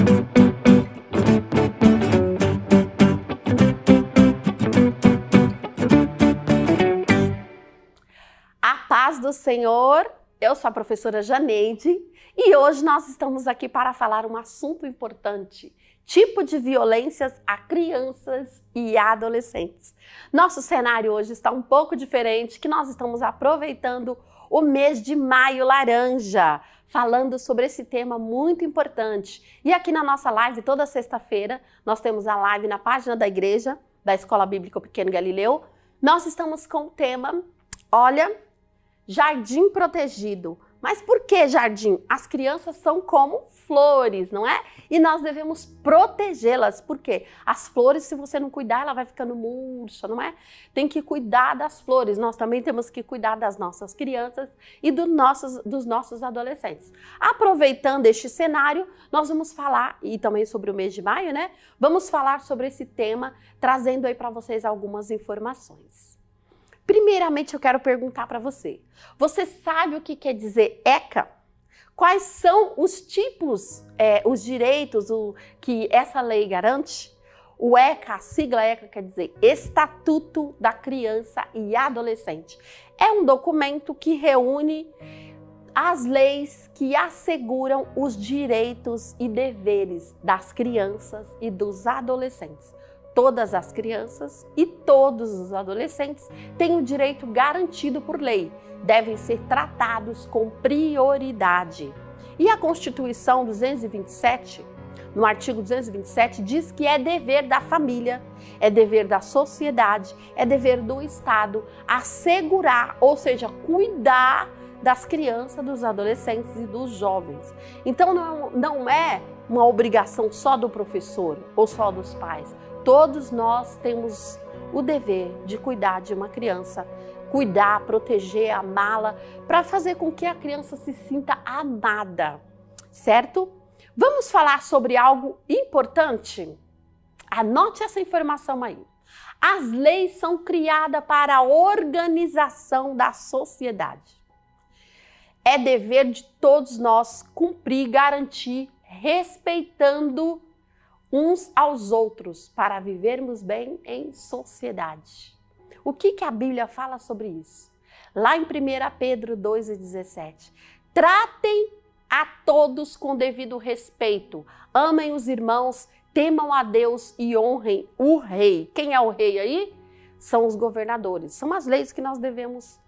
A paz do Senhor, eu sou a professora Janeide e hoje nós estamos aqui para falar um assunto importante, tipo de violências a crianças e adolescentes. Nosso cenário hoje está um pouco diferente, que nós estamos aproveitando o mês de maio laranja, falando sobre esse tema muito importante. E aqui na nossa live, toda sexta-feira, nós temos a live na página da igreja, da Escola Bíblica Pequeno Galileu. Nós estamos com o tema, olha, jardim protegido. Mas por que jardim? As crianças são como flores, não é? E nós devemos protegê-las. Por quê? As flores, se você não cuidar, ela vai ficando murcha, não é? Tem que cuidar das flores. Nós também temos que cuidar das nossas crianças e dos nossos adolescentes. Aproveitando este cenário, nós vamos falar, e também sobre o mês de maio, né? Vamos falar sobre esse tema, trazendo aí para vocês algumas informações. Primeiramente, eu quero perguntar para você. Você sabe o que quer dizer ECA? Quais são os tipos, os direitos que essa lei garante? O ECA, a sigla ECA quer dizer Estatuto da Criança e Adolescente. É um documento que reúne as leis que asseguram os direitos e deveres das crianças e dos adolescentes. Todas as crianças e todos os adolescentes têm o direito garantido por lei, devem ser tratados com prioridade. E a Constituição 227, no artigo 227, diz que é dever da família, é dever da sociedade, é dever do Estado assegurar, ou seja, cuidar das crianças, dos adolescentes e dos jovens. Então não é uma obrigação só do professor ou só dos pais. Todos nós temos o dever de cuidar de uma criança, cuidar, proteger, amá-la, para fazer com que a criança se sinta amada, certo? Vamos falar sobre algo importante? Anote essa informação aí. As leis são criadas para a organização da sociedade. É dever de todos nós cumprir, garantir, respeitando uns aos outros, para vivermos bem em sociedade. O que a Bíblia fala sobre isso? Lá em 1 Pedro 2,17. Tratem a todos com devido respeito, amem os irmãos, temam a Deus e honrem o rei. Quem é o rei aí? São os governadores. São as leis que nós devemos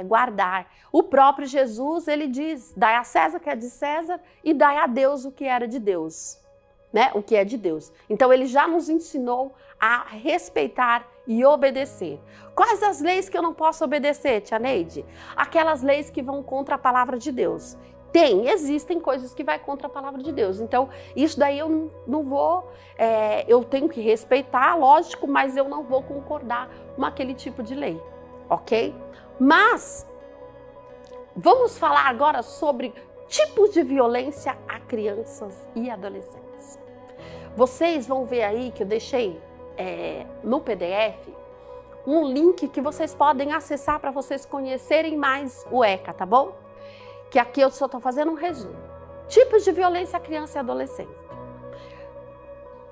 guardar. O próprio Jesus, ele diz, dai a César o que é de César e dai a Deus o que era de Deus. Né? O que é de Deus. Então ele já nos ensinou a respeitar e obedecer. Quais as leis que eu não posso obedecer, tia Neide? Aquelas leis que vão contra a palavra de Deus. Existem coisas que vai contra a palavra de Deus. Então isso daí eu não vou, eu tenho que respeitar, lógico, mas eu não vou concordar com aquele tipo de lei, ok? Mas vamos falar agora sobre tipos de violência a crianças e adolescentes. Vocês vão ver aí que eu deixei no PDF um link que vocês podem acessar para vocês conhecerem mais o ECA, tá bom? Que aqui eu só estou fazendo um resumo. Tipos de violência a criança e adolescente.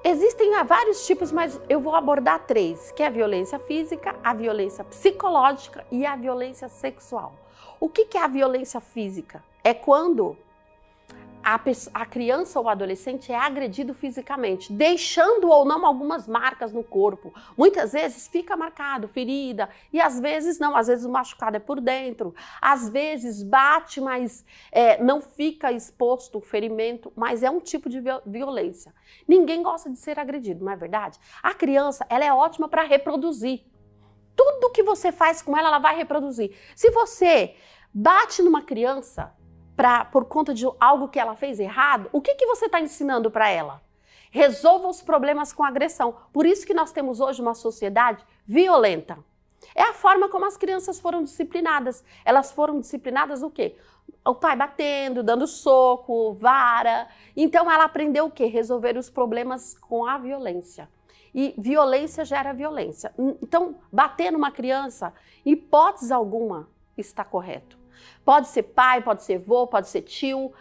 Existem vários tipos, mas eu vou abordar 3, que é a violência física, a violência psicológica e a violência sexual. O que é a violência física? É quando a criança ou o adolescente é agredido fisicamente, deixando ou não algumas marcas no corpo. Muitas vezes fica marcado, ferida, e às vezes não, às vezes o machucado é por dentro, às vezes bate, mas não fica exposto o ferimento, mas é um tipo de violência. Ninguém gosta de ser agredido, não é verdade? A criança, ela é ótima para reproduzir. Tudo que você faz com ela, ela vai reproduzir. Se você bate numa criança por conta de algo que ela fez errado, o que você está ensinando para ela? Resolva os problemas com agressão. Por isso que nós temos hoje uma sociedade violenta. É a forma como as crianças foram disciplinadas. Elas foram disciplinadas o quê? O pai batendo, dando soco, vara. Então ela aprendeu o quê? Resolver os problemas com a violência. E violência gera violência. Então, bater numa criança, em hipótese alguma, está correto. Pode ser pai, pode ser avô, pode ser tio.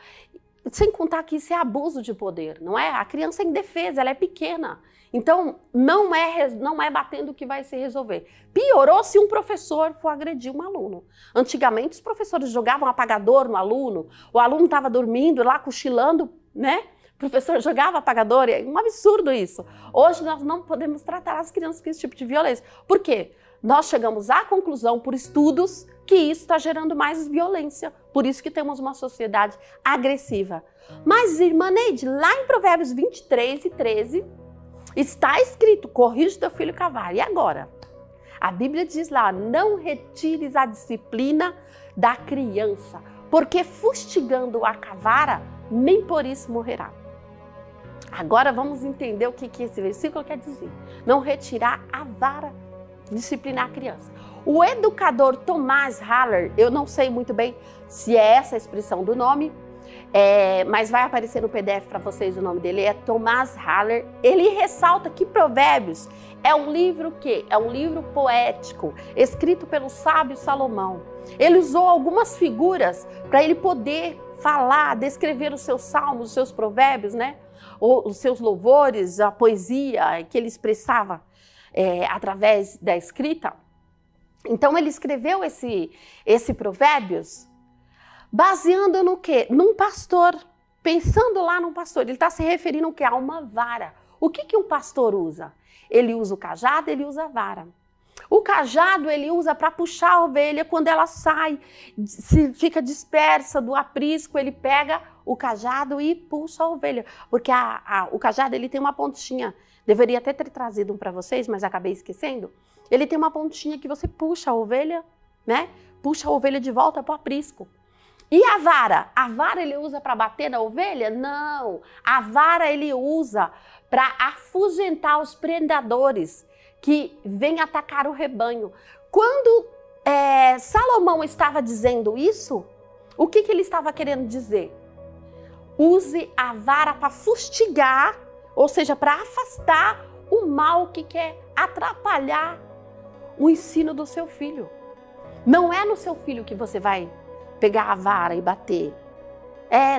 sem contar que isso é abuso de poder, não é? A criança é indefesa, ela é pequena. Então, não é batendo que vai se resolver. Piorou se um professor for agredir um aluno. Antigamente, os professores jogavam apagador no aluno, o aluno estava dormindo lá, cochilando, né? O professor jogava apagador, é um absurdo isso. Hoje, nós não podemos tratar as crianças com esse tipo de violência. Por quê? Nós chegamos à conclusão, por estudos, que isso está gerando mais violência. Por isso que temos uma sociedade agressiva. Mas, irmã Neide, lá em Provérbios 23:13, está escrito, corrige teu filho com a vara. E agora? A Bíblia diz lá, não retires a disciplina da criança, porque fustigando-a com a vara, nem por isso morrerá. Agora vamos entender o que esse versículo quer dizer. Não retirar a vara, disciplinar a criança. O educador Thomas Haller, eu não sei muito bem se é essa a expressão do nome, mas vai aparecer no PDF para vocês o nome dele, é Thomas Haller. Ele ressalta que Provérbios é um livro é um livro poético, escrito pelo sábio Salomão. Ele usou algumas figuras para ele poder falar, descrever os seus salmos, os seus provérbios, né? Os seus louvores, a poesia que ele expressava através da escrita. Então ele escreveu esse Provérbios baseando no quê? Num pastor, pensando lá num pastor. Ele está se referindo ao quê? A uma vara. O que um pastor usa? Ele usa o cajado, ele usa a vara. O cajado ele usa para puxar a ovelha quando ela sai, se fica dispersa do aprisco, ele pega o cajado e puxa a ovelha. Porque o cajado ele tem uma pontinha, deveria até ter trazido um para vocês, mas acabei esquecendo. Ele tem uma pontinha que você puxa a ovelha, né? Puxa a ovelha de volta para o aprisco. E a vara? A vara ele usa para bater na ovelha? Não. A vara ele usa para afugentar os predadores que vêm atacar o rebanho. Quando Salomão estava dizendo isso, o que ele estava querendo dizer? Use a vara para fustigar, ou seja, para afastar o mal que quer atrapalhar o ensino do seu filho. Não é no seu filho que você vai pegar a vara e bater.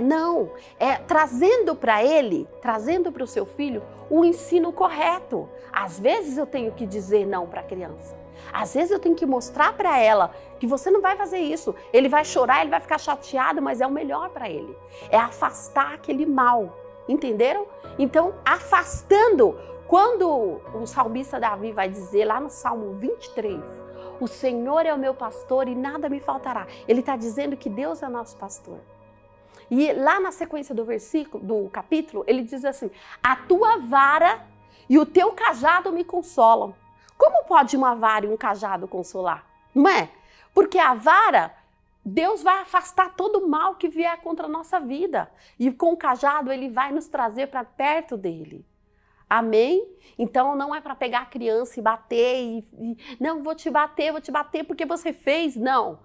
Não. É trazendo para ele, trazendo para o seu filho o ensino correto. Às vezes eu tenho que dizer não para a criança. Às vezes eu tenho que mostrar para ela que você não vai fazer isso. Ele vai chorar, ele vai ficar chateado, mas é o melhor para ele. É afastar aquele mal. Entenderam? Então, afastando, quando o salmista Davi vai dizer lá no Salmo 23, o Senhor é o meu pastor e nada me faltará. Ele está dizendo que Deus é nosso pastor. E lá na sequência do versículo, do capítulo, ele diz assim, a tua vara e o teu cajado me consolam. Como pode uma vara e um cajado consolar? Não é? Porque a vara, Deus vai afastar todo o mal que vier contra a nossa vida. E com o cajado, ele vai nos trazer para perto dele. Amém? Então não é para pegar a criança e bater não, vou te bater porque você fez. Não.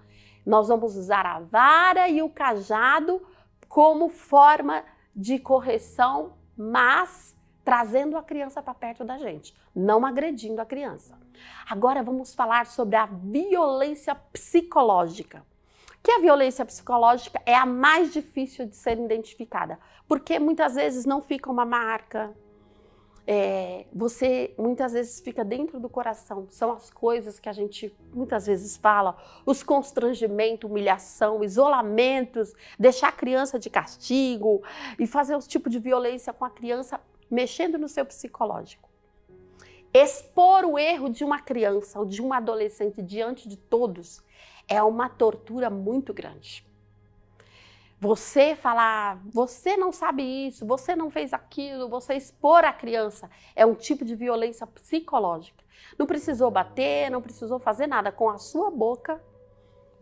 Nós vamos usar a vara e o cajado como forma de correção, mas trazendo a criança para perto da gente, não agredindo a criança. Agora vamos falar sobre a violência psicológica. Que a violência psicológica é a mais difícil de ser identificada, porque muitas vezes não fica uma marca, você muitas vezes fica dentro do coração, são as coisas que a gente muitas vezes fala, os constrangimentos, humilhação, isolamentos, deixar a criança de castigo e fazer os tipos de violência com a criança, mexendo no seu psicológico. Expor o erro de uma criança ou de um adolescente diante de todos é uma tortura muito grande. Você falar, você não sabe isso, você não fez aquilo, você expor a criança é um tipo de violência psicológica. Não precisou bater, não precisou fazer nada. Com a sua boca,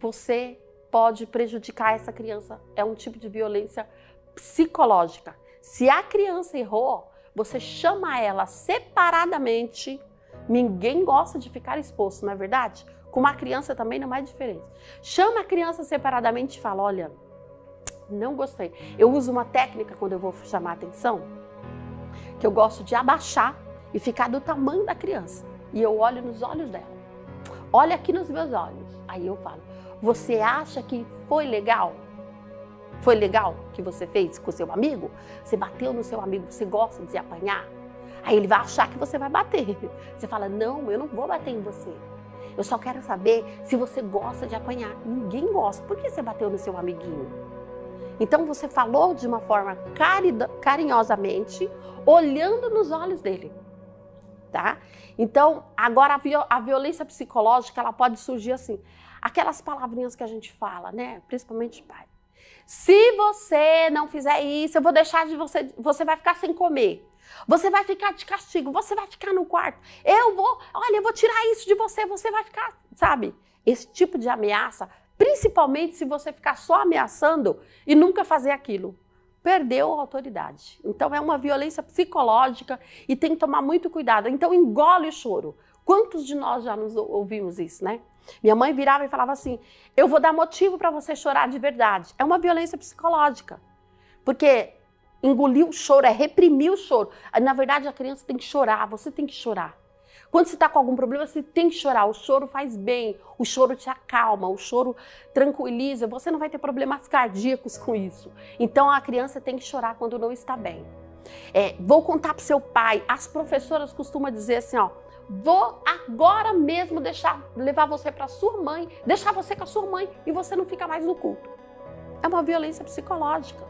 você pode prejudicar essa criança. É um tipo de violência psicológica. Se a criança errou, você chama ela separadamente. Ninguém gosta de ficar exposto, não é verdade? Com uma criança também não é diferente. Chama a criança separadamente e fala, olha, não gostei. Eu uso uma técnica quando eu vou chamar a atenção, que eu gosto de abaixar e ficar do tamanho da criança. E eu olho nos olhos dela. Olha aqui nos meus olhos. Aí eu falo, você acha que foi legal? Foi legal que você fez com o seu amigo? Você bateu no seu amigo, você gosta de apanhar? Aí ele vai achar que você vai bater. Você fala, não, eu não vou bater em você. Eu só quero saber se você gosta de apanhar. Ninguém gosta. Por que você bateu no seu amiguinho? Então você falou de uma forma carinhosamente, olhando nos olhos dele. Tá? Então, agora a violência psicológica, ela pode surgir assim. Aquelas palavrinhas que a gente fala, né? Principalmente pai. Se você não fizer isso, eu vou deixar de você vai ficar sem comer. Você vai ficar de castigo, você vai ficar no quarto. Eu vou tirar isso de você, você vai ficar, sabe? Esse tipo de ameaça, principalmente se você ficar só ameaçando e nunca fazer aquilo. Perdeu a autoridade. Então é uma violência psicológica e tem que tomar muito cuidado. Então engole o choro. Quantos de nós já nos ouvimos isso, né? Minha mãe virava e falava assim, eu vou dar motivo para você chorar de verdade. É uma violência psicológica. Porque engolir o choro é reprimir o choro. Na verdade, a criança tem que chorar, você tem que chorar. Quando você está com algum problema, você tem que chorar. O choro faz bem, o choro te acalma, o choro tranquiliza. Você não vai ter problemas cardíacos com isso. Então, a criança tem que chorar quando não está bem. Vou contar para o seu pai. As professoras costumam dizer assim, ó, vou agora mesmo levar você para sua mãe, deixar você com a sua mãe e você não fica mais no culto. É uma violência psicológica.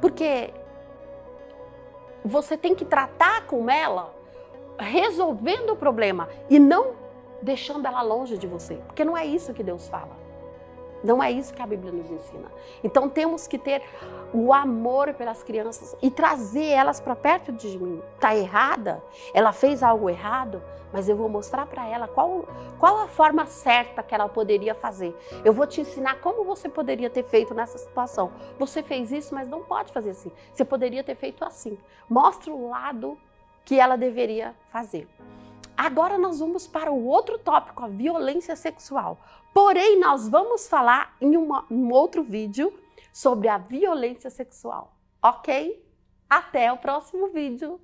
Porque você tem que tratar com ela resolvendo o problema e não deixando ela longe de você. Porque não é isso que Deus fala. Não é isso que a Bíblia nos ensina. Então temos que ter o amor pelas crianças e trazer elas para perto de mim. Está errada? Ela fez algo errado? Mas eu vou mostrar para ela qual a forma certa que ela poderia fazer. Eu vou te ensinar como você poderia ter feito nessa situação. Você fez isso, mas não pode fazer assim. Você poderia ter feito assim. Mostra o lado que ela deveria fazer. Agora nós vamos para o outro tópico, a violência sexual. Porém, nós vamos falar em um outro vídeo sobre a violência sexual, ok? Até o próximo vídeo!